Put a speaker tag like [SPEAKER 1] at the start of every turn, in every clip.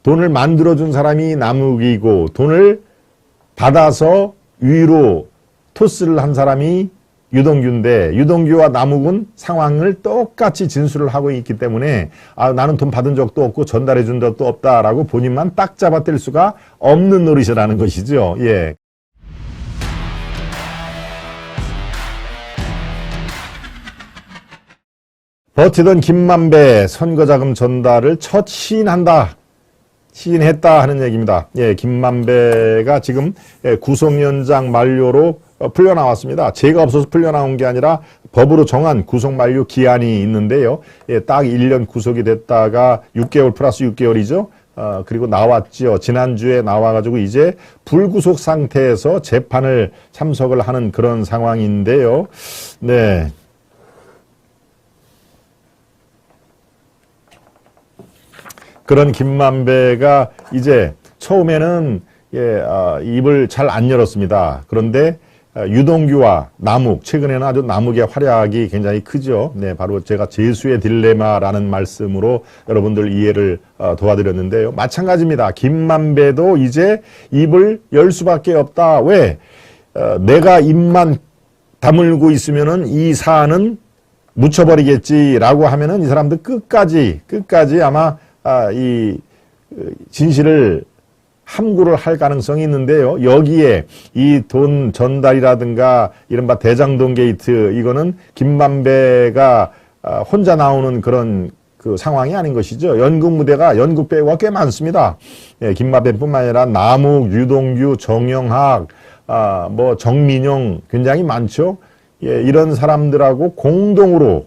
[SPEAKER 1] 돈을 만들어준 사람이 남욱이고 돈을 받아서 위로 토스를 한 사람이 유동규인데 유동규와 남욱은 상황을 똑같이 진술을 하고 있기 때문에 나는 돈 받은 적도 없고 전달해 준 적도 없다라고 본인만 딱 잡아뗄 수가 없는 노릇이라는 것이죠. 예. 버티던 김만배 선거자금 전달을 첫 시인한다. 시인했다 하는 얘기입니다. 예, 김만배가 지금 구속연장 만료로 풀려나왔습니다. 죄가 없어서 풀려나온 게 아니라 법으로 정한 구속 만료 기한이 있는데요. 예, 딱 1년 구속이 됐다가 6개월 플러스 6개월이죠. 그리고 나왔죠. 지난주에 나와가지고 이제 불구속 상태에서 재판을 참석을 하는 그런 상황인데요. 네. 그런 김만배가 이제 처음에는 입을 잘 안 열었습니다. 그런데 유동규와 남욱, 최근에는 아주 남욱의 활약이 굉장히 크죠. 네, 바로 제가 재수의 딜레마라는 말씀으로 여러분들 이해를 도와드렸는데요. 마찬가지입니다. 김만배도 이제 입을 열 수밖에 없다. 왜? 내가 입만 다물고 있으면은 이 사안은 묻혀버리겠지라고 하면은 이 사람들 끝까지 아마 이 진실을 함구를 할 가능성이 있는데요. 여기에 이 돈 전달이라든가 이른바 대장동 게이트 이거는 김만배가 혼자 나오는 그런 그 상황이 아닌 것이죠. 연극 무대가 연극 배우가 꽤 많습니다. 예, 김만배뿐만 아니라 남욱, 유동규, 정영학, 뭐 정민용 굉장히 많죠. 예, 이런 사람들하고 공동으로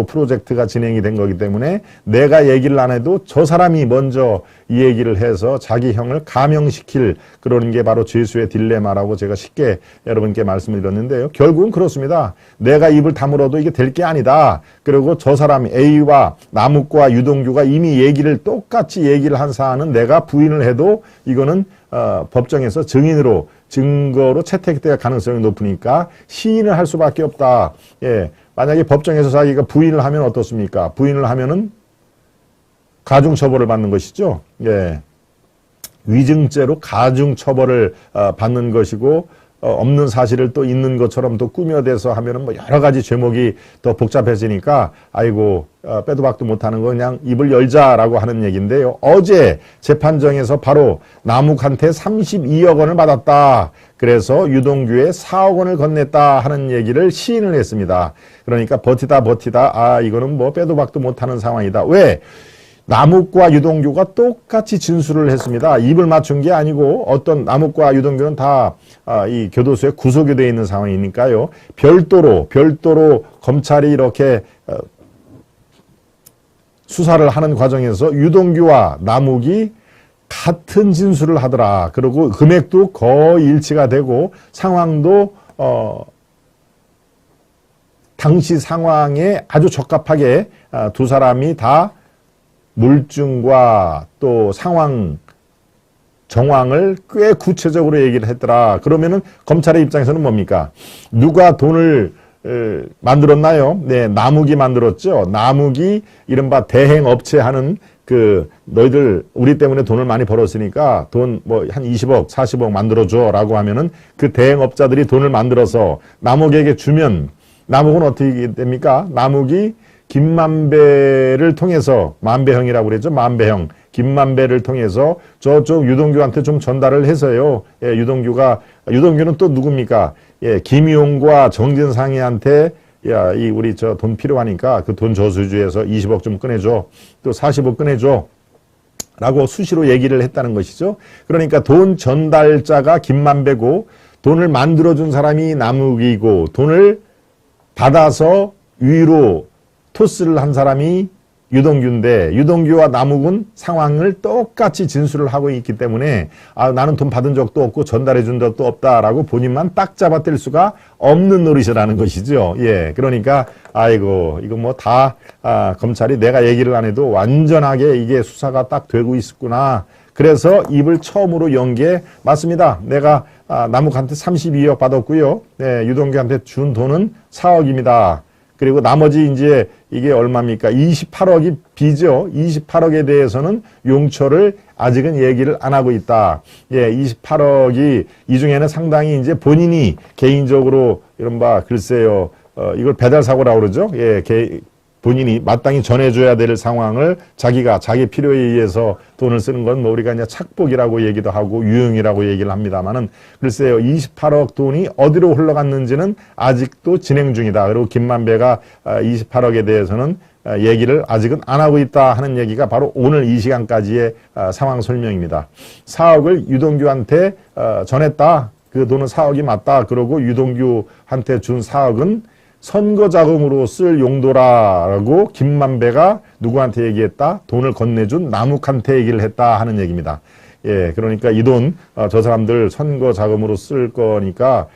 [SPEAKER 1] 프로젝트가 진행이 된 거기 때문에 내가 얘기를 안 해도 저 사람이 먼저 이 얘기를 해서 자기 형을 감형시킬 그러는 게 바로 죄수의 딜레마라고 제가 쉽게 여러분께 말씀을 드렸는데요. 결국은 그렇습니다. 내가 입을 다물어도 이게 될 게 아니다. 그리고 저 사람 A와 남욱과 유동규가 이미 얘기를 똑같이 얘기를 한 사안은 내가 부인을 해도 이거는 법정에서 증거로 채택될 가능성이 높으니까 시인을 할 수밖에 없다. 예, 만약에 법정에서 자기가 부인을 하면 어떻습니까? 부인을 하면은 가중처벌을 받는 것이죠. 예, 위증죄로 가중처벌을 받는 것이고 없는 사실을 또 있는 것처럼 또 꾸며대서 하면은 뭐 여러 가지 죄목이 더 복잡해지니까 아이고 빼도 박도 못하는 거 그냥 입을 열자라고 하는 얘기인데요. 어제 재판정에서 바로 남욱한테 32억 원을 받았다. 그래서 유동규에 4억 원을 건넸다 하는 얘기를 시인을 했습니다. 그러니까 버티다 이거는 뭐 빼도 박도 못하는 상황이다. 왜? 남욱과 유동규가 똑같이 진술을 했습니다. 입을 맞춘 게 아니고 어떤 남욱과 유동규는 다 이 교도소에 구속이 되어 있는 상황이니까요. 별도로 검찰이 이렇게 수사를 하는 과정에서 유동규와 남욱이 같은 진술을 하더라. 그리고 금액도 거의 일치가 되고 상황도 당시 상황에 아주 적합하게 두 사람이 다 물증과 또 상황 정황을 꽤 구체적으로 얘기를 했더라. 그러면은 검찰의 입장에서는 뭡니까? 누가 돈을 만들었나요? 네, 남욱이 만들었죠. 남욱이 이른바 대행업체 하는 너희들 우리 때문에 돈을 많이 벌었으니까 돈 뭐 한 20억, 40억 만들어줘 라고 하면은 그 대행업자들이 돈을 만들어서 남욱에게 주면 남욱은 어떻게 됩니까? 남욱이 김만배를 통해서 만배형이라고 그랬죠. 만배형. 김만배를 통해서 저쪽 유동규한테 좀 전달을 해서요. 예, 유동규는 또 누굽니까? 예, 김용과 정진상이한테 야, 우리 돈 필요하니까 그 돈 저수지에서 20억 좀 꺼내줘. 또 40억 꺼내줘. 라고 수시로 얘기를 했다는 것이죠. 그러니까 돈 전달자가 김만배고 돈을 만들어준 사람이 남욱이고 돈을 받아서 위로 토스를 한 사람이 유동규인데 유동규와 남욱은 상황을 똑같이 진술을 하고 있기 때문에 나는 돈 받은 적도 없고 전달해 준 적도 없다라고 본인만 딱 잡아뗄 수가 없는 노릇이라는 것이죠. 예, 그러니까 아이고 이거 뭐 다 검찰이 내가 얘기를 안 해도 완전하게 이게 수사가 딱 되고 있었구나. 그래서 입을 처음으로 연 게 맞습니다. 내가 남욱한테 32억 받았고요. 네, 유동규한테 준 돈은 4억입니다. 그리고 나머지 이제 이게 얼마입니까? 28억이 비죠. 28억에 대해서는 용처를 아직은 얘기를 안 하고 있다. 예, 28억이 이 중에는 상당히 이제 본인이 개인적으로 이른바 글쎄요, 이걸 배달사고라고 그러죠. 예, 본인이 마땅히 전해줘야 될 상황을 자기가 자기 필요에 의해서 돈을 쓰는 건 뭐 우리가 이제 착복이라고 얘기도 하고 유용이라고 얘기를 합니다만은 글쎄요 28억 돈이 어디로 흘러갔는지는 아직도 진행 중이다. 그리고 김만배가 28억에 대해서는 얘기를 아직은 안 하고 있다 하는 얘기가 바로 오늘 이 시간까지의 상황 설명입니다. 4억을 유동규한테 전했다. 그 돈은 4억이 맞다. 그러고 유동규한테 준 4억은 선거 자금으로 쓸 용도라고 김만배가 누구한테 얘기했다? 돈을 건네준 남욱한테 얘기를 했다 하는 얘기입니다. 예, 그러니까 이 돈, 저 사람들 선거 자금으로 쓸 거니까,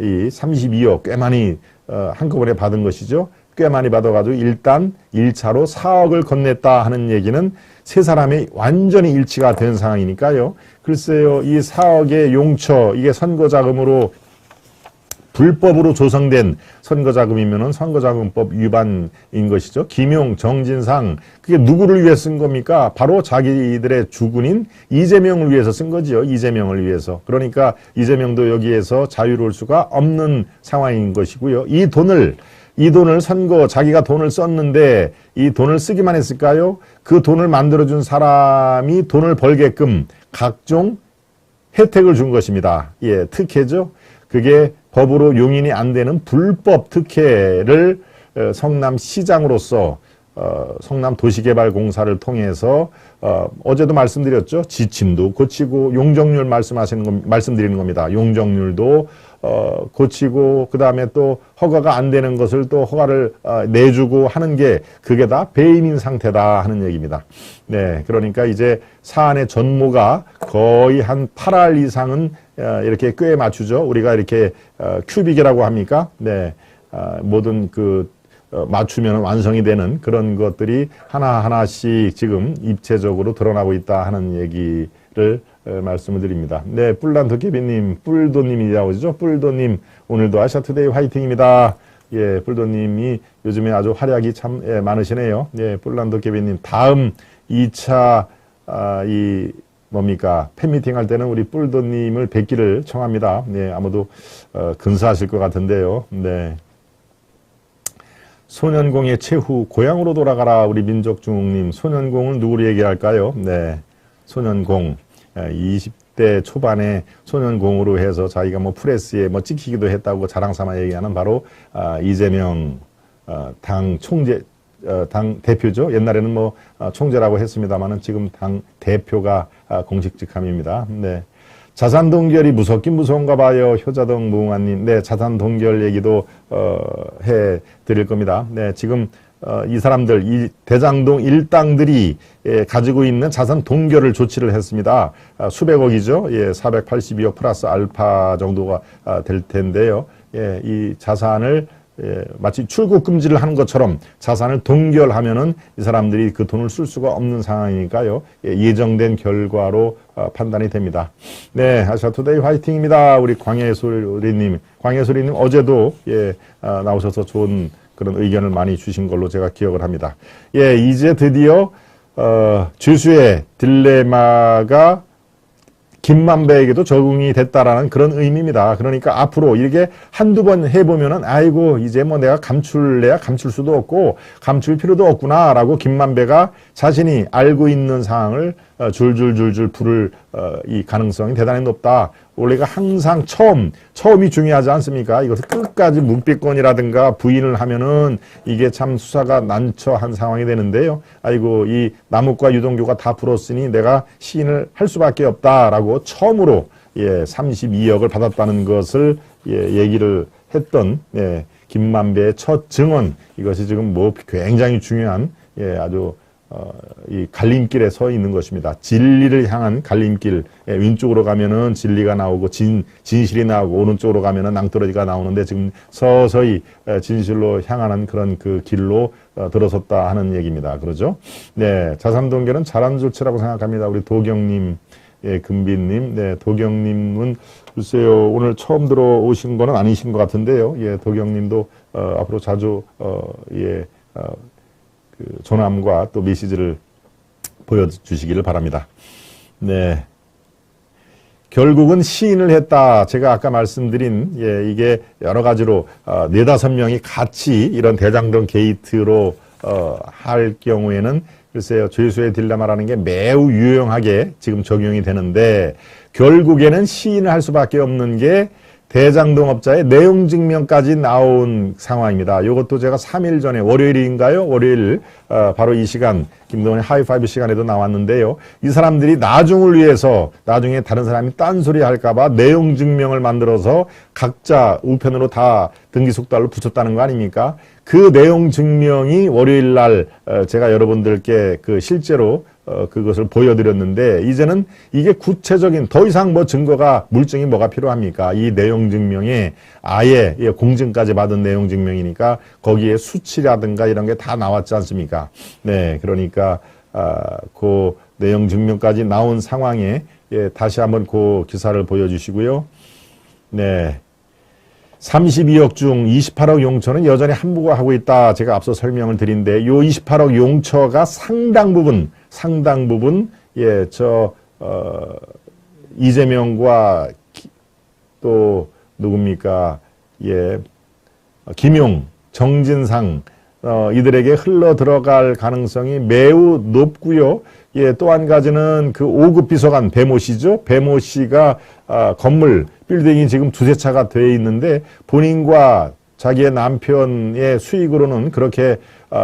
[SPEAKER 1] 이 32억 꽤 많이, 한꺼번에 받은 것이죠. 꽤 많이 받아가지고 일단 1차로 4억을 건넸다 하는 얘기는 세 사람이 완전히 일치가 된 상황이니까요. 글쎄요, 이 4억의 용처, 이게 선거 자금으로 불법으로 조성된 선거자금이면은 선거자금법 위반인 것이죠. 김용, 정진상, 그게 누구를 위해 쓴 겁니까? 바로 자기들의 주군인 이재명을 위해서 쓴 거지요. 이재명을 위해서. 그러니까 이재명도 여기에서 자유로울 수가 없는 상황인 것이고요. 이 돈을 선거, 자기가 돈을 썼는데 이 돈을 쓰기만 했을까요? 그 돈을 만들어준 사람이 돈을 벌게끔 각종 혜택을 준 것입니다. 예, 특혜죠. 그게 법으로 용인이 안 되는 불법 특혜를 성남시장으로서 성남도시개발공사를 통해서 어제도 말씀드렸죠. 지침도 고치고 용적률 말씀드리는 겁니다. 용적률도 고치고 그다음에 또 허가가 안 되는 것을 또 허가를 내주고 하는 게 그게 다 배임인 상태다 하는 얘기입니다. 네, 그러니까 이제 사안의 전모가 거의 한 8할 이상은 이렇게 꽤 맞추죠. 우리가 이렇게 큐빅이라고 합니까? 네, 모든 맞추면 완성이 되는 그런 것들이 하나하나씩 지금 입체적으로 드러나고 있다 하는 얘기를 말씀을 드립니다. 네, 뿔난 도깨비님, 뿔도님이라고 그러죠. 뿔도님, 오늘도 아시아투데이 화이팅입니다. 예, 뿔도님이 요즘에 아주 활약이 참 많으시네요. 예, 뿔난 도깨비님, 다음 2차, 뭡니까? 팬미팅 할 때는 우리 뿔도님을 뵙기를 청합니다. 네, 아무도, 근사하실 것 같은데요. 네. 소년공의 최후, 고향으로 돌아가라, 우리 민족중흥님. 소년공을 누구로 얘기할까요? 네. 소년공. 20대 초반에 소년공으로 해서 자기가 뭐 프레스에 뭐 찍히기도 했다고 자랑삼아 얘기하는 바로, 이재명, 당 총재, 당 대표죠. 옛날에는 뭐, 총재라고 했습니다만은 지금 당 대표가 공식 직함입니다. 네. 자산 동결이 무섭긴 무서운가 봐요. 효자동 무궁화님. 네, 자산 동결 얘기도, 해 드릴 겁니다. 네, 지금, 이 사람들, 이 대장동 일당들이 가지고 있는 자산 동결을 조치를 했습니다. 수백억이죠. 예, 482억 플러스 알파 정도가 될 텐데요. 예, 이 자산을 마치 출국 금지를 하는 것처럼 자산을 동결하면은 이 사람들이 그 돈을 쓸 수가 없는 상황이니까요. 예정된 결과로 판단이 됩니다. 네, 아시아투데이 화이팅입니다. 우리 광해소리님 어제도 나오셔서 좋은 그런 의견을 많이 주신 걸로 제가 기억을 합니다. 예, 이제 드디어 죄수의 딜레마가 김만배에게도 적응이 됐다라는 그런 의미입니다. 그러니까 앞으로 이렇게 한두 번 해보면은 아이고 이제 뭐 내가 감출래야 감출 수도 없고 감출 필요도 없구나라고 김만배가 자신이 알고 있는 상황을 줄줄줄줄 풀을 이 가능성이 대단히 높다. 원래가 항상 처음이 중요하지 않습니까? 이것을 끝까지 묵비권이라든가 부인을 하면은 이게 참 수사가 난처한 상황이 되는데요. 아이고 이 남욱과 유동규가 다 풀었으니 내가 시인을 할 수밖에 없다라고 처음으로 32억을 받았다는 것을 얘기를 했던 김만배의 첫 증언, 이것이 지금 뭐 굉장히 중요한 아주 이 갈림길에 서 있는 것입니다. 진리를 향한 갈림길. 왼쪽으로 가면은 진리가 나오고 진실이 나오고 오른쪽으로 가면은 낭떠러지가 나오는데 지금 서서히 진실로 향하는 그런 그 길로 들어섰다 하는 얘기입니다. 그러죠? 네, 자산 동결은 잘한 조치라고 생각합니다. 우리 도경님, 금빈님, 네, 도경님은 글쎄요 오늘 처음 들어오신 거는 아니신 것 같은데요. 예, 도경님도 앞으로 자주 그 조남과 또 메시지를 보여주시기를 바랍니다. 네. 결국은 시인을 했다. 제가 아까 말씀드린, 이게 여러 가지로, 4-5명이 같이 이런 대장동 게이트로, 할 경우에는 글쎄요, 죄수의 딜레마라는 게 매우 유용하게 지금 적용이 되는데, 결국에는 시인을 할 수밖에 없는 게 대장동업자의 내용 증명까지 나온 상황입니다. 이것도 제가 3일 전에 월요일인가요? 월요일 바로 이 시간 김동원의 하이파이브 시간에도 나왔는데요. 이 사람들이 나중을 위해서 나중에 다른 사람이 딴소리 할까 봐 내용 증명을 만들어서 각자 우편으로 다 등기속달로 붙였다는 거 아닙니까? 그 내용 증명이 월요일 날 제가 여러분들께 그 실제로 그것을 보여드렸는데, 이제는 이게 구체적인 더 이상 뭐 증거가 물증이 뭐가 필요합니까? 이 내용 증명에 아예 공증까지 받은 내용 증명이니까 거기에 수치라든가 이런 게 다 나왔지 않습니까? 네, 그러니까 그 내용 증명까지 나온 상황에 다시 한번 그 기사를 보여주시고요. 네. 32억 중 28억 용처는 여전히 함부가 하고 있다. 제가 앞서 설명을 드린데, 요 28억 용처가 상당 부분, 이재명과 또 누굽니까? 김용, 정진상, 이들에게 흘러 들어갈 가능성이 매우 높고요. 또 한 가지는 그 5급 비서관 배모 씨죠. 배모 씨가 건물 빌딩이 지금 2-3차가 돼 있는데, 본인과 자기의 남편의 수익으로는 그렇게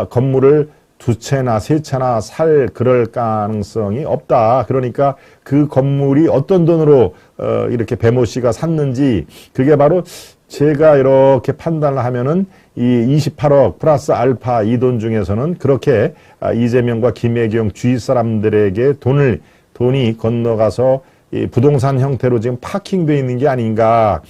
[SPEAKER 1] 건물을 2채나 3채나 살 그럴 가능성이 없다. 그러니까 그 건물이 어떤 돈으로 이렇게 배모 씨가 샀는지, 그게 바로 제가 이렇게 판단을 하면은 이 28억 플러스 알파 이 돈 중에서는 그렇게 이재명과 김혜경 주위 사람들에게 돈이 건너가서 이 부동산 형태로 지금 파킹되어 있는 게 아닌가.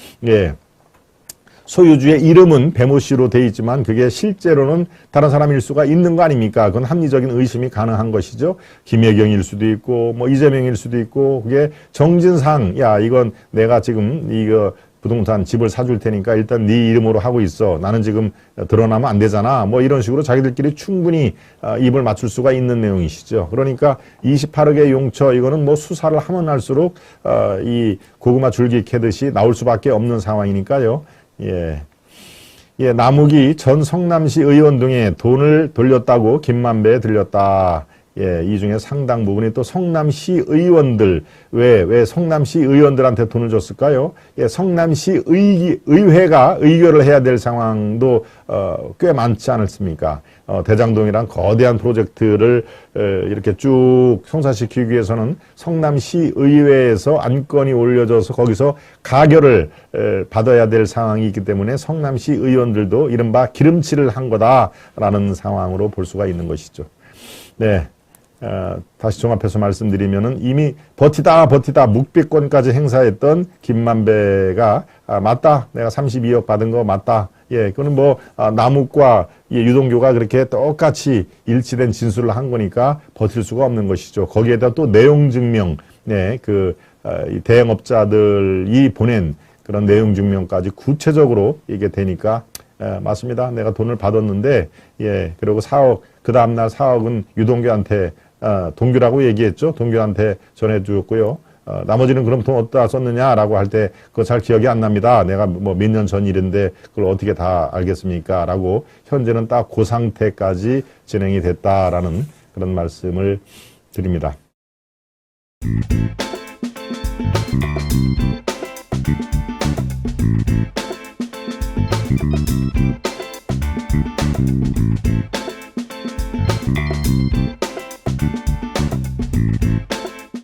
[SPEAKER 1] 소유주의 이름은 배모 씨로 돼 있지만 그게 실제로는 다른 사람일 수가 있는 거 아닙니까? 그건 합리적인 의심이 가능한 것이죠. 김혜경일 수도 있고 뭐 이재명일 수도 있고, 그게 정진상, 이건 내가 지금 이거 부동산 집을 사줄 테니까 일단 네 이름으로 하고 있어. 나는 지금 드러나면 안 되잖아. 뭐 이런 식으로 자기들끼리 충분히 입을 맞출 수가 있는 내용이시죠. 그러니까 28억의 용처, 이거는 뭐 수사를 하면 할수록 이 고구마 줄기 캐듯이 나올 수밖에 없는 상황이니까요. 남욱이 전 성남시 의원 등에 돈을 돌렸다고 김만배에 들렸다. 이 중에 상당 부분이 또 성남시 의원들, 왜 성남시 의원들한테 돈을 줬을까요? 성남시 의회가 의결을 해야 될 상황도 꽤 많지 않습니까? 대장동이란 거대한 프로젝트를 이렇게 쭉 성사시키기 위해서는 성남시 의회에서 안건이 올려져서 거기서 가결을 받아야 될 상황이 있기 때문에 성남시 의원들도 이른바 기름칠을 한 거다라는 상황으로 볼 수가 있는 것이죠. 네. 다시 종합해서 말씀드리면은 이미 버티다 묵비권까지 행사했던 김만배가 맞다. 내가 32억 받은 거 맞다. 그거는 뭐 남욱과 유동규가 그렇게 똑같이 일치된 진술을 한 거니까 버틸 수가 없는 것이죠. 거기에다 또 내용 증명, 이 대행업자들이 보낸 그런 내용 증명까지 구체적으로 이게 되니까 맞습니다. 내가 돈을 받았는데 그리고 4억, 그 다음날 4억은 유동규한테 동규라고 얘기했죠. 동규한테 전해주었고요. 나머지는 그럼 돈 어디다 썼느냐라고 할 때 그거 잘 기억이 안 납니다. 내가 뭐 몇 년 전 일인데 그걸 어떻게 다 알겠습니까? 라고 현재는 딱 그 상태까지 진행이 됐다라는 그런 말씀을 드립니다.